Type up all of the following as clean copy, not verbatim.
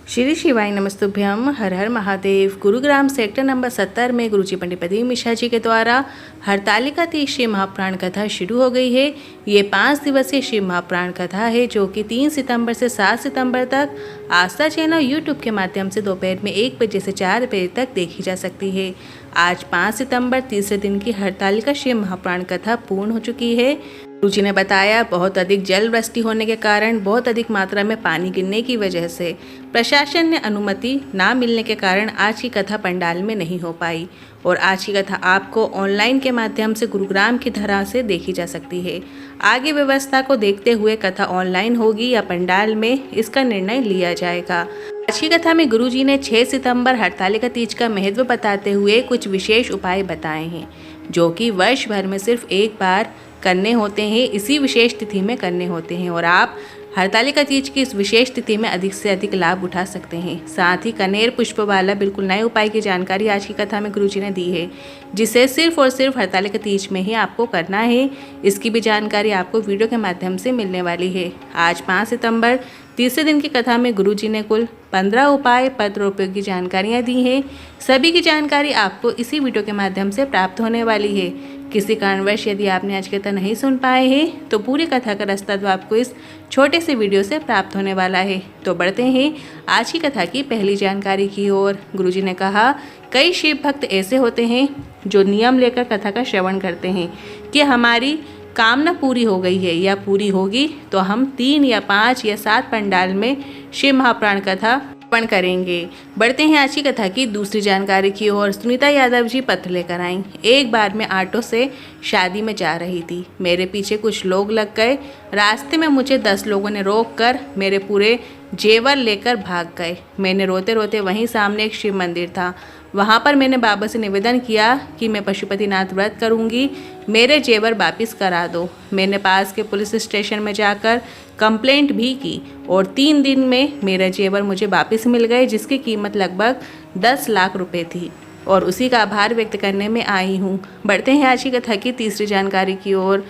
श्री शिवाय नमस्तुभ्यम। हर हर Mahadev. Gurugram sector number 70 में गुरुजी पंडित प्रदीप मिश्रा जी के द्वारा हरतालिका तीज शिव महापुराण कथा शुरू हो गई है। ये 5 दिवसीय शिव महापुराण कथा है जो कि 3 सितंबर से 7 सितंबर तक आस्था चैनल यूट्यूब के माध्यम से दोपहर में 1 बजे से 4 बजे तक देखी जा सकती है। आज 5 सितंबर तीसरे दिन की हरतालिका शिव महापुराण कथा पूर्ण हो चुकी है। गुरुजी ने बताया, बहुत अधिक जल वृष्टि होने के कारण बहुत अधिक मात्रा में पानी गिरने की वजह से प्रशासन ने अनुमति ना मिलने के कारण आज की कथा पंडाल में नहीं हो पाई और आज की कथा आपको ऑनलाइन के माध्यम से गुरुग्राम की धरा से देखी जा सकती है। आगे व्यवस्था को देखते हुए कथा ऑनलाइन होगी या पंडाल में, इसका निर्णय लिया जाएगा। आज की कथा में गुरुजी ने 6 सितंबर हरतालिका तीज का महत्व बताते हुए कुछ विशेष उपाय बताए हैं जो कि वर्ष भर में सिर्फ एक बार करने होते हैं, इसी विशेष तिथि में करने होते हैं और आप हरतालिका तीज की इस विशेष तिथि में अधिक से अधिक लाभ उठा सकते हैं। साथ ही कनेर पुष्प वाला बिल्कुल नए उपाय की जानकारी आज की कथा में गुरुजी ने दी है, जिसे सिर्फ और सिर्फ हरतालिका तीज में ही आपको करना है। इसकी भी जानकारी आपको वीडियो के माध्यम से मिलने वाली है। आज 5 सितंबर तीसरे दिन की कथा में गुरुजी ने कुल 15 उपाय, पत्र और उपयोगी जानकारियाँ दी हैं। सभी की जानकारी आपको इसी वीडियो के माध्यम से प्राप्त होने वाली है। किसी कारणवश यदि आपने आज की कथा नहीं सुन पाए हैं तो पूरी कथा का रास्ता तो आपको इस छोटे से वीडियो से प्राप्त होने वाला है। तो बढ़ते हैं आज की कथा की पहली जानकारी की ओर। गुरुजी ने कहा, कई शिव भक्त ऐसे होते हैं जो नियम लेकर कथा का श्रवण करते हैं कि हमारी कामना पूरी हो गई है या पूरी होगी तो हम 3 या 5 या 7 पंडाल में शिव महापुराण कथा करेंगे। बढ़ते हैं आज की कथा की दूसरी जानकारी की ओर। सुनीता यादव जी पत्र लेकर आईं। एक बार मैं ऑटो से शादी में जा रही थी। मेरे पीछे कुछ लोग लग गए। रास्ते में मुझे 10 लोगों ने रोक कर मेरे पूरे जेवर लेकर भाग गए। मैंने रोते रोते वहीं सामने एक शिव मंदिर था, वहाँ पर मैंने बाबा से निवेदन किया कि मैं पशुपतिनाथ व्रत करूँगी, मेरे जेवर वापस करा दो। मैंने पास के पुलिस स्टेशन में जाकर कंप्लेंट भी की और 3 दिन में मेरे जेवर मुझे वापस मिल गए, जिसकी कीमत लगभग 10 लाख रुपए थी और उसी का आभार व्यक्त करने में आई हूँ। बढ़ते हैं आज की कथा की तीसरी जानकारी की ओर।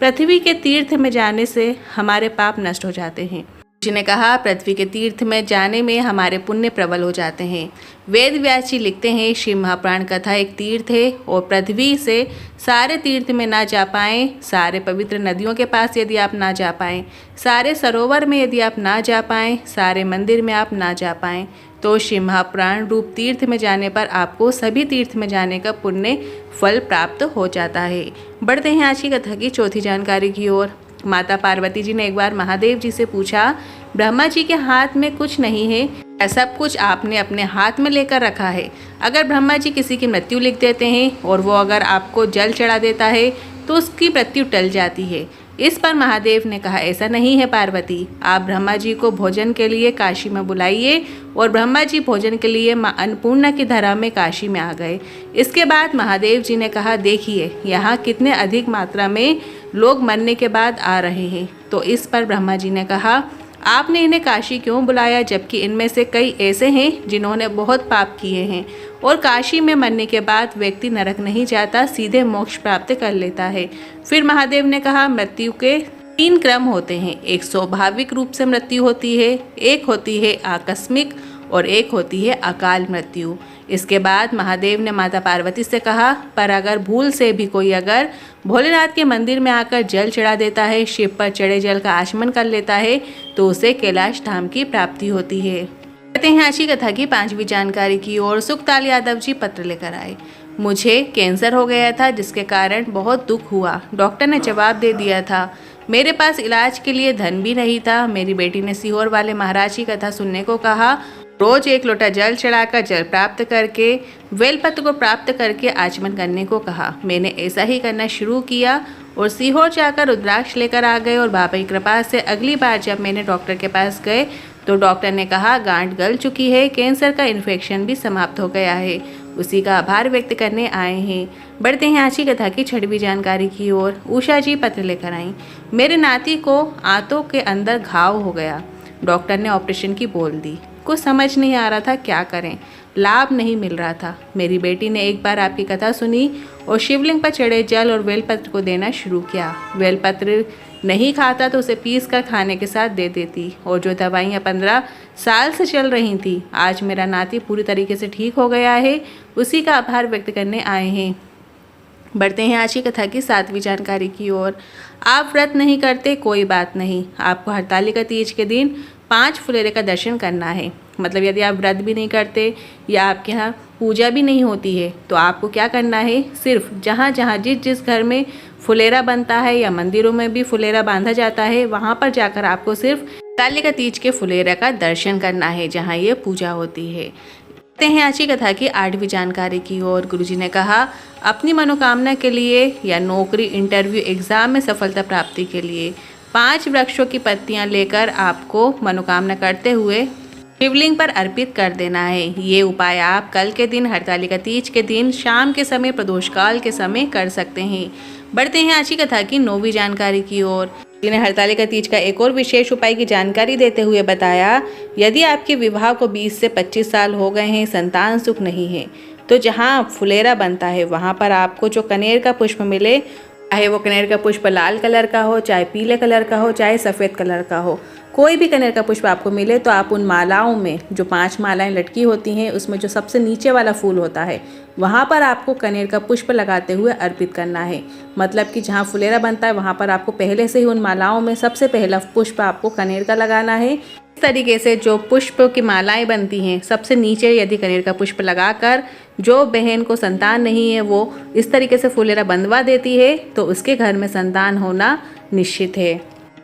पृथ्वी के तीर्थ में जाने से हमारे पाप नष्ट हो जाते हैं। ने कहा, पृथ्वी के तीर्थ में जाने में हमारे पुण्य प्रबल हो जाते हैं। वेद व्यास जी लिखते हैं, शिव महापुराण कथा एक तीर्थ है और पृथ्वी से सारे तीर्थ में ना जा पाएं, सारे पवित्र नदियों के पास यदि आप ना जा पाएं, सारे सरोवर में यदि आप ना जा पाएं, सारे मंदिर में आप ना जा पाएं, तो शिव महापुराण रूप तीर्थ में जाने पर आपको सभी तीर्थ में जाने का पुण्य फल प्राप्त हो जाता है। बढ़ते हैं आज की कथा की चौथी जानकारी की ओर। माता पार्वती जी ने एक बार महादेव जी से पूछा, ब्रह्मा जी के हाथ में कुछ नहीं है, सब कुछ आपने अपने हाथ में लेकर रखा है। अगर ब्रह्मा जी किसी की मृत्यु लिख देते हैं और वो अगर आपको जल चढ़ा देता है तो उसकी मृत्यु टल जाती है। इस पर महादेव ने कहा, ऐसा नहीं है पार्वती, आप ब्रह्मा जी को भोजन के लिए काशी में बुलाइए और ब्रह्मा जी भोजन के लिए माँ अन्नपूर्णा की धरा में काशी में आ गए। इसके बाद महादेव जी ने कहा, देखिए यहाँ कितने अधिक मात्रा में लोग मरने के बाद आ रहे हैं। तो इस पर ब्रह्मा जी ने कहा, आपने इन्हें काशी क्यों बुलाया, जबकि इनमें से कई ऐसे हैं जिन्होंने बहुत पाप किए हैं और काशी में मरने के बाद व्यक्ति नरक नहीं जाता, सीधे मोक्ष प्राप्त कर लेता है। फिर महादेव ने कहा, मृत्यु के 3 क्रम होते हैं। एक स्वाभाविक रूप से मृत्यु होती है, एक होती है आकस्मिक और एक होती है अकाल मृत्यु। इसके बाद महादेव ने माता पार्वती से कहा, पर अगर भूल से भी कोई अगर भोलेनाथ के मंदिर में आकर जल चढ़ा देता है, शिव पर चढ़े जल का आचमन कर लेता है, तो उसे कैलाश धाम की प्राप्ति होती है। कहते हैं आज की कथा की 5वीं जानकारी की ओर। सुखताल यादव जी पत्र लेकर आए। मुझे कैंसर हो गया था जिसके कारण बहुत दुख हुआ। डॉक्टर ने जवाब दे दिया था, मेरे पास इलाज के लिए धन भी नहीं था। मेरी बेटी ने सीहोर वाले महाराज की कथा सुनने को कहा। रोज 1 लोटा जल चढ़ाकर जल प्राप्त करके बेलपत्र को प्राप्त करके आचमन करने को कहा। मैंने ऐसा ही करना शुरू किया और सीहोर जाकर रुद्राक्ष लेकर आ गए और बाबा की कृपा से अगली बार जब मैंने डॉक्टर के पास गए तो डॉक्टर ने कहा, गांठ गल चुकी है, कैंसर का इन्फेक्शन भी समाप्त हो गया है। उसी का आभार व्यक्त करने आए हैं। बढ़ते हैं आज की कथा की 6वीं जानकारी की ओर। उषा जी पत्र लेकर आई। मेरे नाती को आंतों के अंदर घाव हो गया, डॉक्टर ने ऑपरेशन की बोल दी। कुछ समझ नहीं आ रहा था क्या करें, लाभ नहीं मिल रहा था। मेरी बेटी ने एक बार आपकी कथा सुनी और शिवलिंग पर चढ़े जल और बेलपत्र को देना शुरू किया। बेलपत्र नहीं खाता तो उसे पीस कर खाने के साथ दे देती। और जो दवाइयाँ 15 साल से चल रही थी, आज मेरा नाती पूरी तरीके से ठीक हो गया है, उसी का आभार व्यक्त करने आए हैं। बढ़ते हैं आज की कथा की 7वीं जानकारी की ओर। आप व्रत नहीं करते कोई बात नहीं, आपको हरतालिका तीज के दिन 5 फुलेरे का दर्शन करना है। मतलब यदि आप व्रत भी नहीं करते या आपके यहाँ पूजा भी नहीं होती है तो आपको क्या करना है, सिर्फ जहाँ जहाँ जिस घर में फुलेरा बनता है या मंदिरों में भी फुलेरा बांधा जाता है, वहाँ पर जाकर आपको सिर्फ हरतालिका तीज के फुलेरा का दर्शन करना है जहाँ ये पूजा होती है। देखते हैं आज की कथा की 8वीं जानकारी की ओर। गुरुजी ने कहा, अपनी मनोकामना के लिए या नौकरी, इंटरव्यू, एग्जाम में सफलता प्राप्ति के लिए 5 वृक्षों की पत्तियां लेकर आपको मनोकामना करते हुए शिवलिंग पर अर्पित कर देना है। ये उपाय आप कल के दिन हरतालिका तीज के दिन शाम के समय प्रदोष काल के समय कर सकते हैं। बढ़ते हैं आज की कथा की 9वीं जानकारी की ओर। जिन्हें हरतालिका तीज का एक और विशेष उपाय की जानकारी देते हुए बताया, यदि आपके विवाह को 20 से 25 साल हो गए हैं, संतान सुख नहीं है, तो जहाँ फुलेरा बनता है वहाँ पर आपको जो कनेर का पुष्प मिले, चाहे वो कनेर का पुष्प लाल कलर का हो, चाहे पीले कलर का हो, चाहे सफ़ेद कलर का हो, कोई भी कनेर का पुष्प आपको मिले तो आप उन मालाओं में जो 5 मालाएं लटकी होती हैं, उसमें जो सबसे नीचे वाला फूल होता है वहाँ पर आपको कनेर का पुष्प लगाते हुए अर्पित करना है। मतलब कि जहाँ फुलेरा बनता है वहाँ पर आपको पहले से ही उन मालाओं में सबसे पहला पुष्प आपको कनेर का लगाना है। इस तरीके से जो पुष्प की मालाएं बनती हैं, सबसे नीचे यदि कनेर का पुष्प लगाकर जो बहन को संतान नहीं है वो इस तरीके से फुलेरा बंधवा देती है तो उसके घर में संतान होना निश्चित है।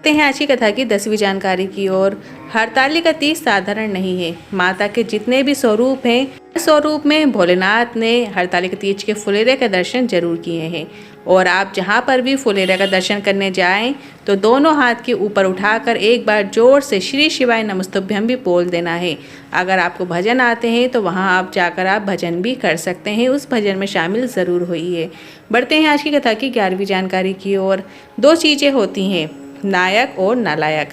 देखते हैं आज की कथा की 10वीं जानकारी की ओर। हरतालिका तीज साधारण नहीं है। माता के जितने भी स्वरूप हैं, स्वरूप में भोलेनाथ ने हरतालिका तीज के फुलेरे का दर्शन जरूर किए हैं। और आप जहाँ पर भी फुलेरे का दर्शन करने जाएं तो दोनों हाथ के ऊपर उठाकर एक बार जोर से श्री शिवाय नमस्तुभ्यम भी बोल देना है। अगर आपको भजन आते हैं तो वहाँ आप जाकर आप भजन भी कर सकते हैं, उस भजन में शामिल ज़रूर होइए। बढ़ते हैं आज की कथा की 11वीं जानकारी की ओर। 2 चीज़ें होती हैं, नायक और नालायक।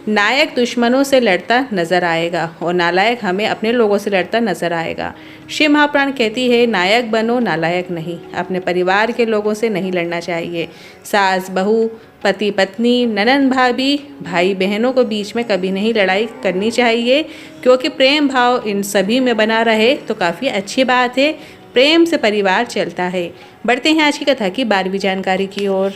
नायक दुश्मनों से लड़ता नजर आएगा और नालायक हमें अपने लोगों से लड़ता नजर आएगा। शिव महापुराण कहती है, नायक बनो नालायक नहीं। अपने परिवार के लोगों से नहीं लड़ना चाहिए। सास बहू, पति पत्नी, ननंद भाभी, भाई बहनों को बीच में कभी नहीं लड़ाई करनी चाहिए, क्योंकि प्रेम भाव इन सभी में बना रहे तो काफ़ी अच्छी बात है। प्रेम से परिवार चलता है। बढ़ते हैं आज की कथा की 12वीं जानकारी की ओर।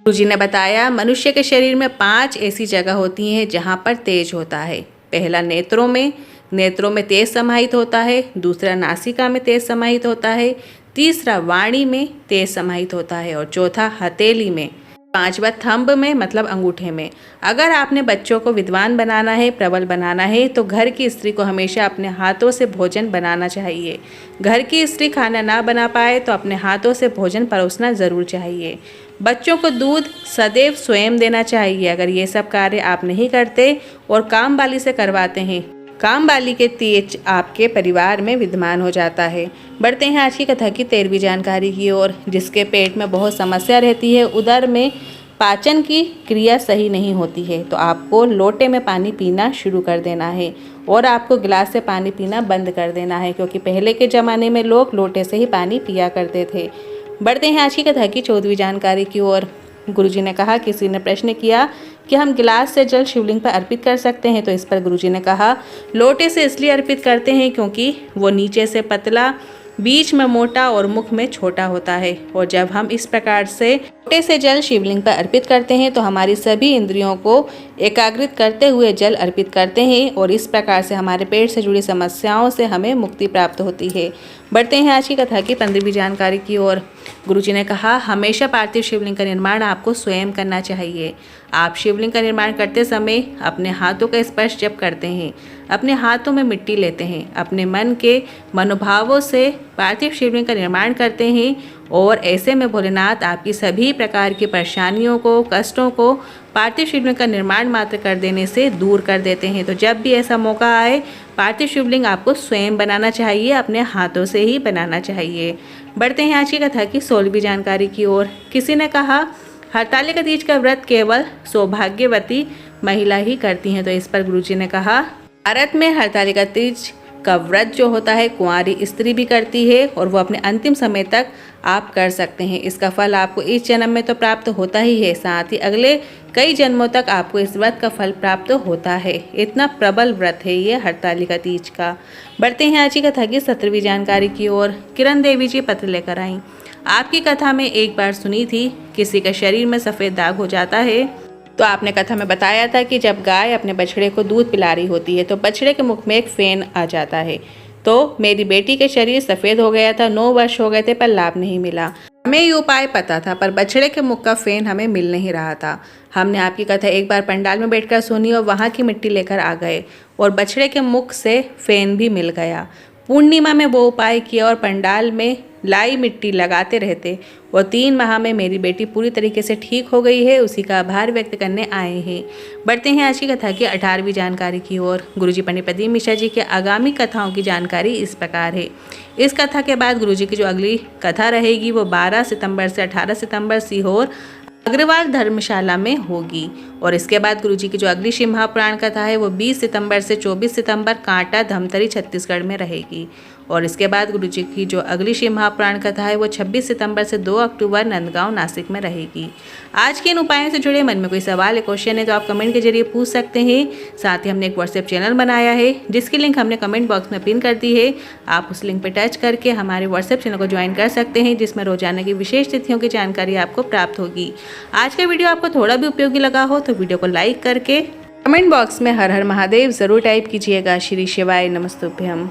गुरुजी ने बताया, मनुष्य के शरीर में 5 ऐसी जगह होती हैं जहाँ पर तेज होता है। पहला नेत्रों में तेज समाहित होता है। दूसरा नासिका में तेज समाहित होता है। तीसरा वाणी में तेज समाहित होता है और चौथा हथेली में। 5वां थंब में मतलब अंगूठे में। अगर आपने बच्चों को विद्वान बनाना है, प्रबल बनाना है तो घर की स्त्री को हमेशा अपने हाथों से भोजन बनाना चाहिए। घर की स्त्री खाना ना बना पाए तो अपने हाथों से भोजन परोसना ज़रूर चाहिए। बच्चों को दूध सदैव स्वयं देना चाहिए। अगर ये सब कार्य आप नहीं करते और काम वाली से करवाते हैं, काम वाली के तेज आपके परिवार में विद्यमान हो जाता है। बढ़ते हैं आज की कथा की 13वीं जानकारी की ओर। जिसके पेट में बहुत समस्या रहती है, उदर में पाचन की क्रिया सही नहीं होती है, तो आपको लोटे में पानी पीना शुरू कर देना है और आपको गिलास से पानी पीना बंद कर देना है, क्योंकि पहले के ज़माने में लोग लोटे से ही पानी पिया करते थे। बढ़ते हैं आज की कथा की 14वीं जानकारी की ओर। गुरुजी ने कहा, किसी ने प्रश्न किया कि हम गिलास से जल शिवलिंग पर अर्पित कर सकते हैं, तो इस पर गुरुजी ने कहा, लोटे से इसलिए अर्पित करते हैं क्योंकि वो नीचे से पतला, बीच में मोटा और मुख में छोटा होता है। और जब हम इस प्रकार से लोटे से जल शिवलिंग पर अर्पित करते हैं तो हमारी सभी इंद्रियों को एकाग्रित करते हुए जल अर्पित करते हैं और इस प्रकार से हमारे पेट से जुड़ी समस्याओं से हमें मुक्ति प्राप्त होती है। बढ़ते हैं आज की कथा की 15वीं जानकारी की ओर। गुरुजी ने कहा, हमेशा पार्थिव शिवलिंग का निर्माण आपको स्वयं करना चाहिए। आप शिवलिंग का निर्माण करते समय अपने हाथों का स्पर्श जब करते हैं, अपने हाथों में मिट्टी लेते हैं, अपने मन के मनोभावों से पार्थिव शिवलिंग का निर्माण करते हैं और ऐसे में भोलेनाथ आपकी सभी प्रकार की परेशानियों को, कष्टों को पार्थिव शिवलिंग का निर्माण मात्र कर देने से दूर कर देते हैं। तो जब भी ऐसा मौका आए, पार्थिव शिवलिंग आपको स्वयं बनाना चाहिए, अपने हाथों से ही बनाना चाहिए। बढ़ते हैं आज की कथा की 16वीं जानकारी की ओर। किसी ने कहा, हरतालिका तीज का व्रत केवल सौभाग्यवती महिला ही करती हैं, तो इस पर गुरुजी ने कहा, भारत में हरतालिका तीज का व्रत जो होता है कुंवारी स्त्री भी करती है और वो अपने अंतिम समय तक आप कर सकते हैं। इसका फल आपको इस जन्म में तो प्राप्त होता ही है, साथ ही अगले कई जन्मों तक आपको इस व्रत का फल प्राप्त होता है। इतना प्रबल व्रत है ये हरतालिका तीज का। बढ़ते हैं आज की कथा की 17वीं जानकारी की ओर। किरण देवी जी पत्र लेकर आई। आपकी कथा में एक बार सुनी थी किसी के शरीर में सफ़ेद दाग हो जाता है, तो आपने कथा में बताया था कि जब गाय अपने बछड़े को दूध पिला रही होती है तो बछड़े के मुख में एक फेन आ जाता है। तो मेरी बेटी के शरीर सफ़ेद हो गया था, 9 वर्ष हो गए थे पर लाभ नहीं मिला। हमें ये उपाय पता था पर बछड़े के मुख का फेन हमें मिल नहीं रहा था। हमने आपकी कथा एक बार पंडाल में बैठकर सुनी और वहाँ की मिट्टी लेकर आ गए और बछड़े के मुख से फेन भी मिल गया। पूर्णिमा में वो उपाय किया और पंडाल में लाई मिट्टी लगाते रहते और 3 माह में मेरी बेटी पूरी तरीके से ठीक हो गई है। उसी का आभार व्यक्त करने आए हैं। बढ़ते हैं आज की कथा की 18वीं जानकारी की ओर। गुरुजी पंडित प्रदीप मिश्रा जी के आगामी कथाओं की जानकारी इस प्रकार है। इस कथा के बाद गुरुजी की जो अगली कथा रहेगी वो 12 सितंबर से 18 सितंबर सीहोर अग्रवाल धर्मशाला में होगी और इसके बाद गुरुजी की जो अगली शिव महापुराण कथा है वो 20 सितंबर से 24 सितंबर कांटा धमतरी छत्तीसगढ़ में रहेगी और इसके बाद गुरुजी की जो अगली शिव महापुराण कथा है वो 26 सितंबर से 2 अक्टूबर नंदगांव नासिक में रहेगी। आज के इन उपायों से जुड़े मन में कोई सवाल या क्वेश्चन है तो आप कमेंट के जरिए पूछ सकते हैं। साथ ही हमने एक व्हाट्सएप चैनल बनाया है जिसकी लिंक हमने कमेंट बॉक्स में पिन कर दी है। आप उस लिंक पर टच करके हमारे व्हाट्सएप चैनल को ज्वाइन कर सकते हैं जिसमें रोजाना की विशेष तिथियों की जानकारी आपको प्राप्त होगी। आज का वीडियो आपको थोड़ा भी उपयोगी लगा हो तो वीडियो को लाइक करके कमेंट बॉक्स में हर हर महादेव जरूर टाइप कीजिएगा। श्री शिवाय नमस्तुभ्यम।